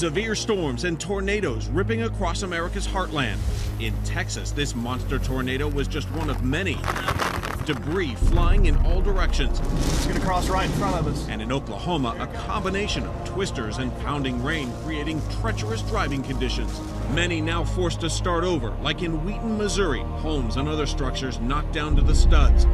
Severe storms and tornadoes ripping across America's heartland. In Texas, this monster tornado was just one of many. Debris flying in all directions. It's going to cross right in front of us. And in Oklahoma, a combination of twisters and pounding rain creating treacherous driving conditions. Many now forced to start over, like in Wheaton, Missouri. Homes and other structures knocked down to the studs.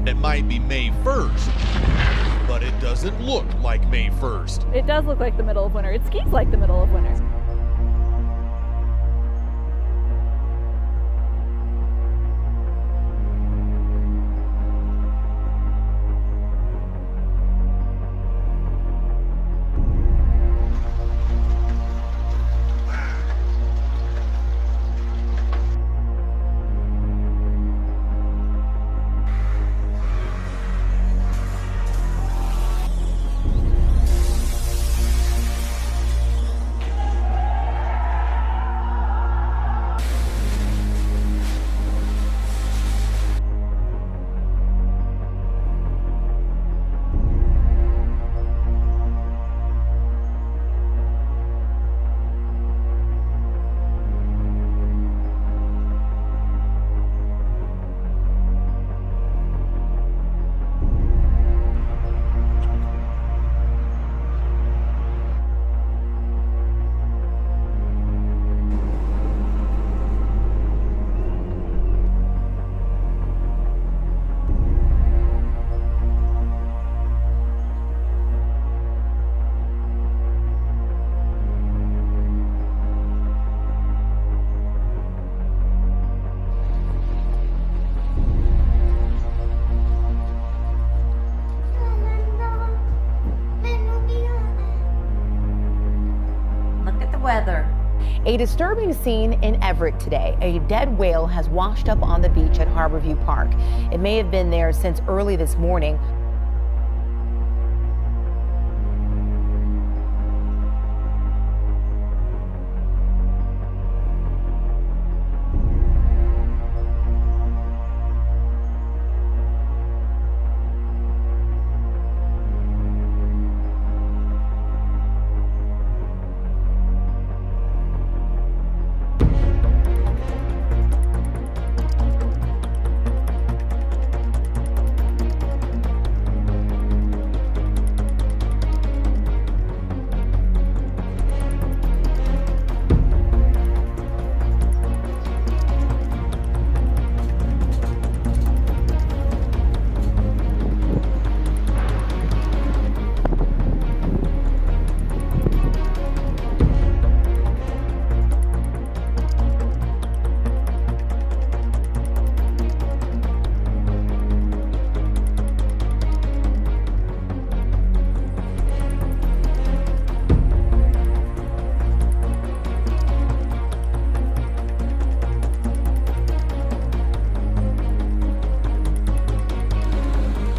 It might be May 1st, but it doesn't look like May 1st. It does look like the middle of winter. It skis like the middle of winter. Weather. A disturbing scene in Everett today. A dead whale has washed up on the beach at Harborview Park. It may have been there since early this morning.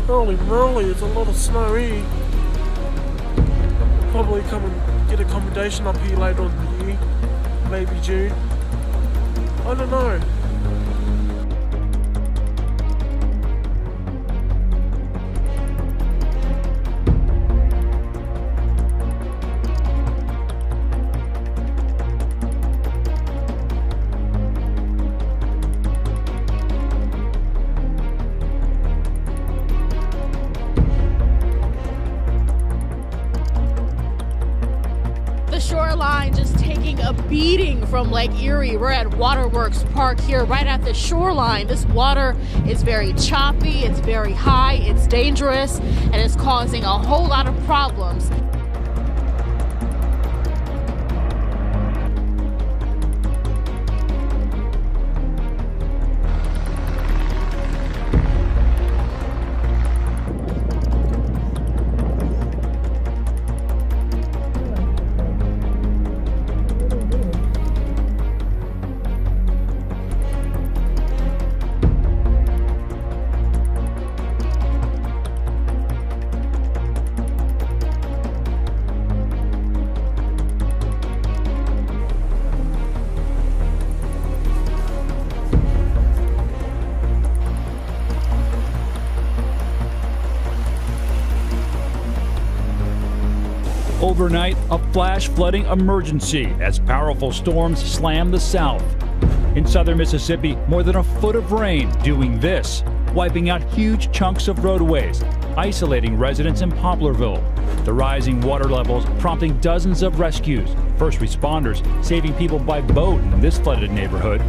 Holy moly, it's a lot of snow here. I'll probably come and get accommodation up here later on in the year. Maybe June. I don't know. The shoreline just taking a beating from Lake Erie. We're at Waterworks Park here right at the shoreline. This water is very choppy, it's very high, it's dangerous, and it's causing a whole lot of problems. Overnight, a flash flooding emergency as powerful storms slam the south. In southern Mississippi, more than a foot of rain doing this, wiping out huge chunks of roadways, isolating residents in Poplarville. The rising water levels prompting dozens of rescues. First responders saving people by boat in this flooded neighborhood.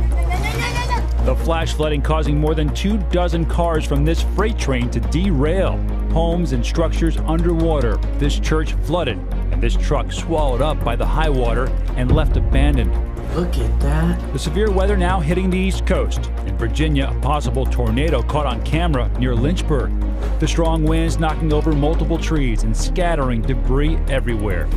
The flash flooding causing more than 24 cars from this freight train to derail. Homes and structures underwater. This church flooded, and this truck swallowed up by the high water and left abandoned. Look at that. The severe weather now hitting the East Coast. In Virginia, a possible tornado caught on camera near Lynchburg. The strong winds knocking over multiple trees and scattering debris everywhere.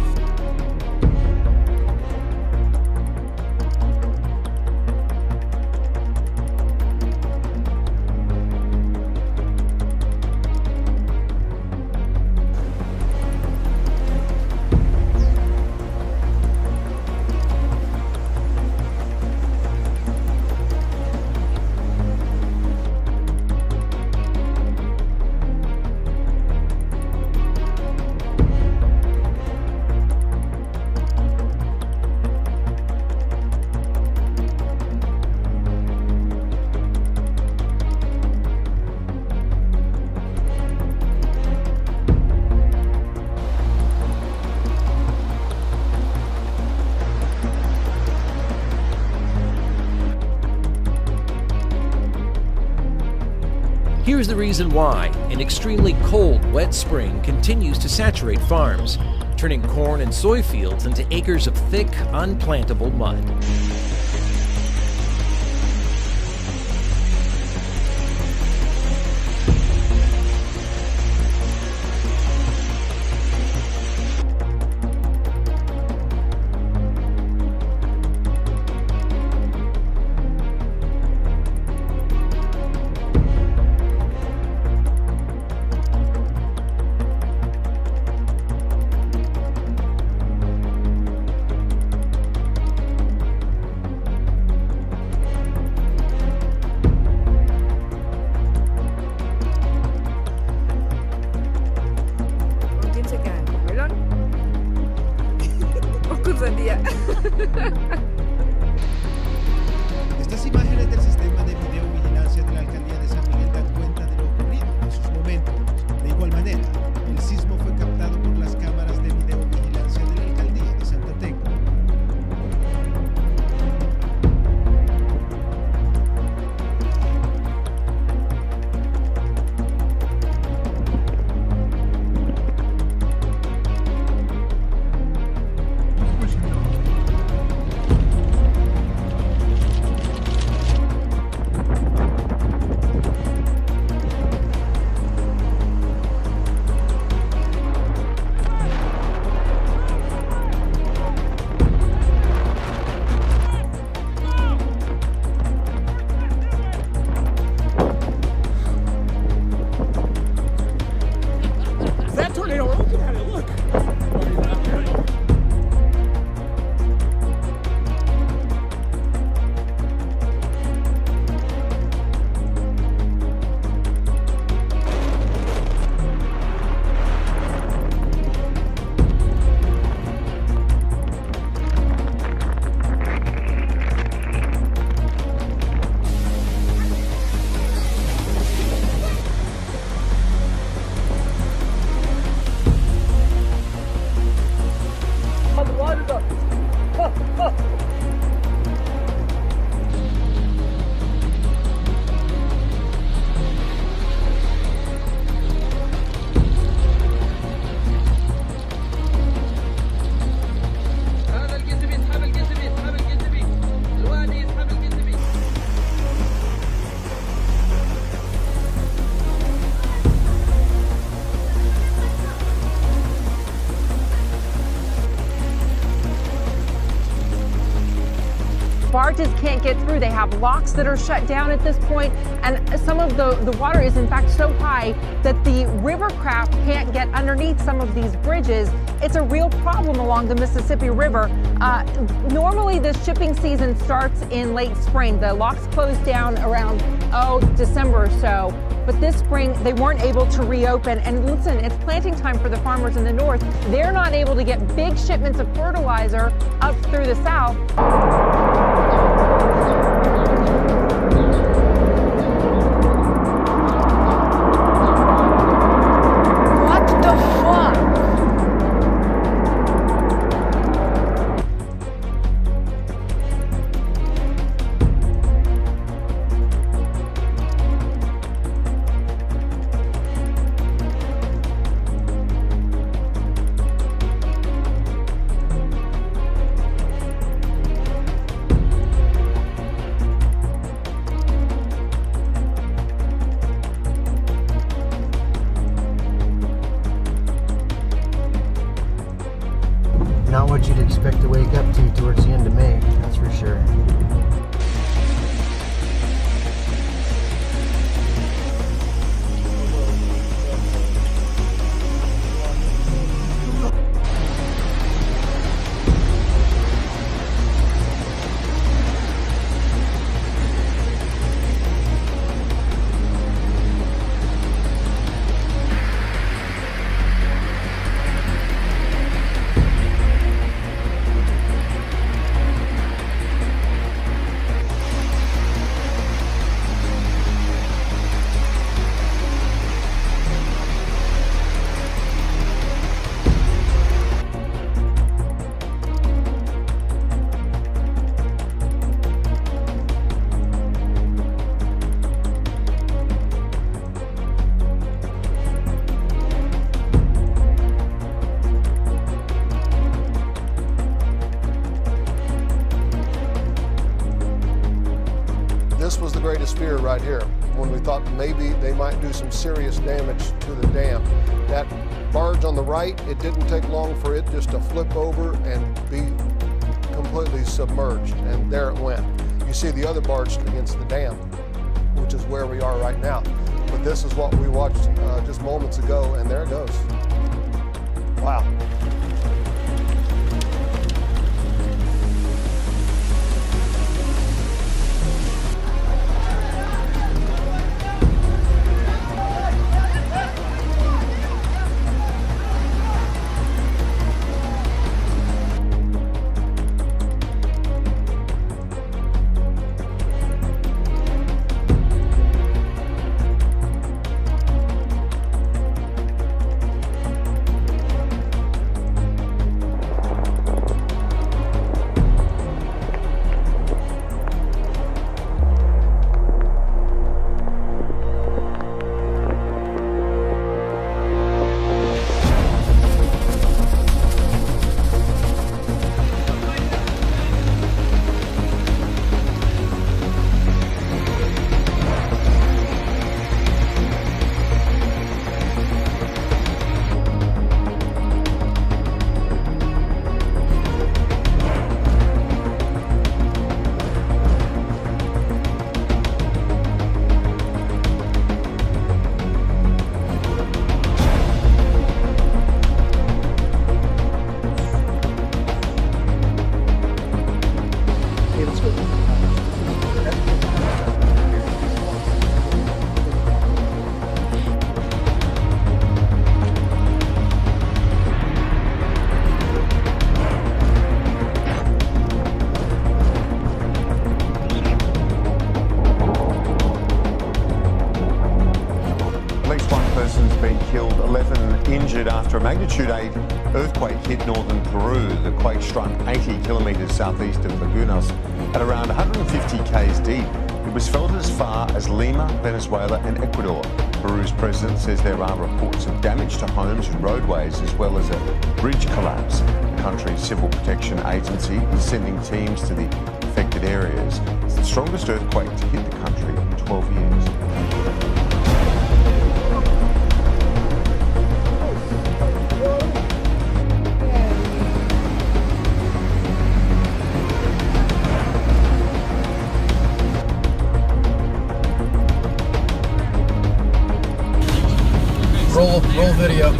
Here's the reason why an extremely cold, wet spring continues to saturate farms, turning corn and soy fields into acres of thick, unplantable mud. Estas imágenes del sistema de videovigilancia de la alcaldía de San Miguel dan cuenta de lo ocurrido en esos momentos. De igual manera, el sismo fue captado por las cámaras de videovigilancia de la alcaldía de Santa Tecla. Barges can't get through. They have locks that are shut down at this point, and some of the water is in fact so high that the river craft can't get underneath some of these bridges. It's a real problem along the Mississippi River. Normally the shipping season starts in late spring. The locks close down around December or so. but this spring they weren't able to reopen. And listen, it's planting time for the farmers in the north. They're not able to get big shipments of fertilizer up through the south. Not what you'd expect to wake up to towards the end of May, that's for sure. This was the greatest fear right here, when we thought maybe they might do some serious damage to the dam. That barge on the right, it didn't take long for it just to flip over and be completely submerged, and there it went. You see the other barge against the dam, which is where we are right now. But this is what we watched just moments ago, and there it goes. Wow. Killed, 11 injured after a magnitude 8 earthquake hit northern Peru. The quake struck 80 kilometres southeast of Lagunas at around 150 k's deep. It was felt as far as Lima, Venezuela and Ecuador. Peru's president says there are reports of damage to homes and roadways as well as a bridge collapse. The country's civil protection agency is sending teams to the affected areas. It's the strongest earthquake to hit the country in 12 years. Roll video.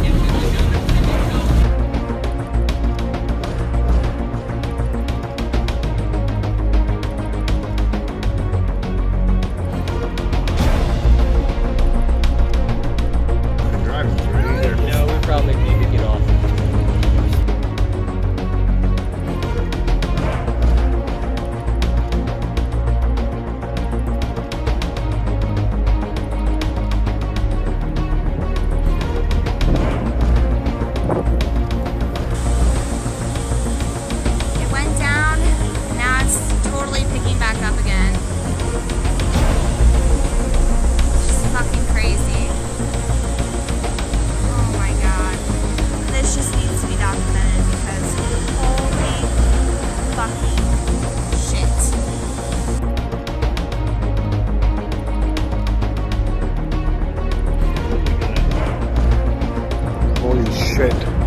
Good.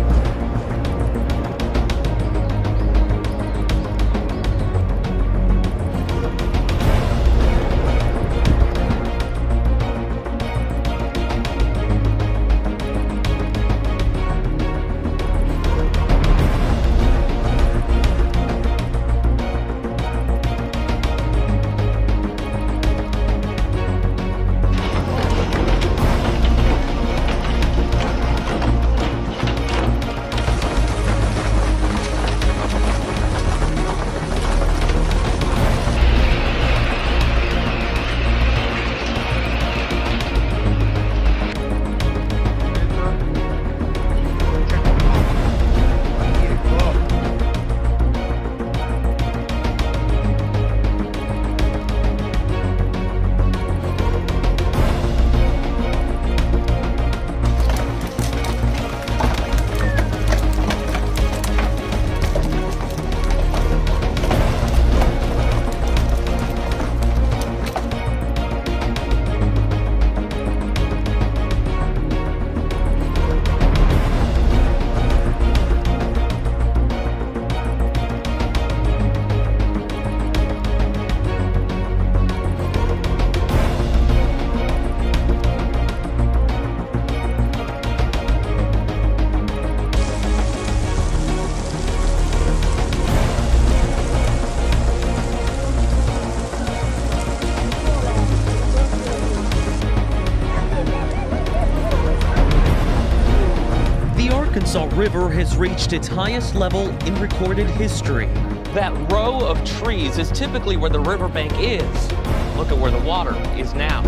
Arkansas River has reached its highest level in recorded history. That row of trees is typically where the riverbank is. Look at where the water is now.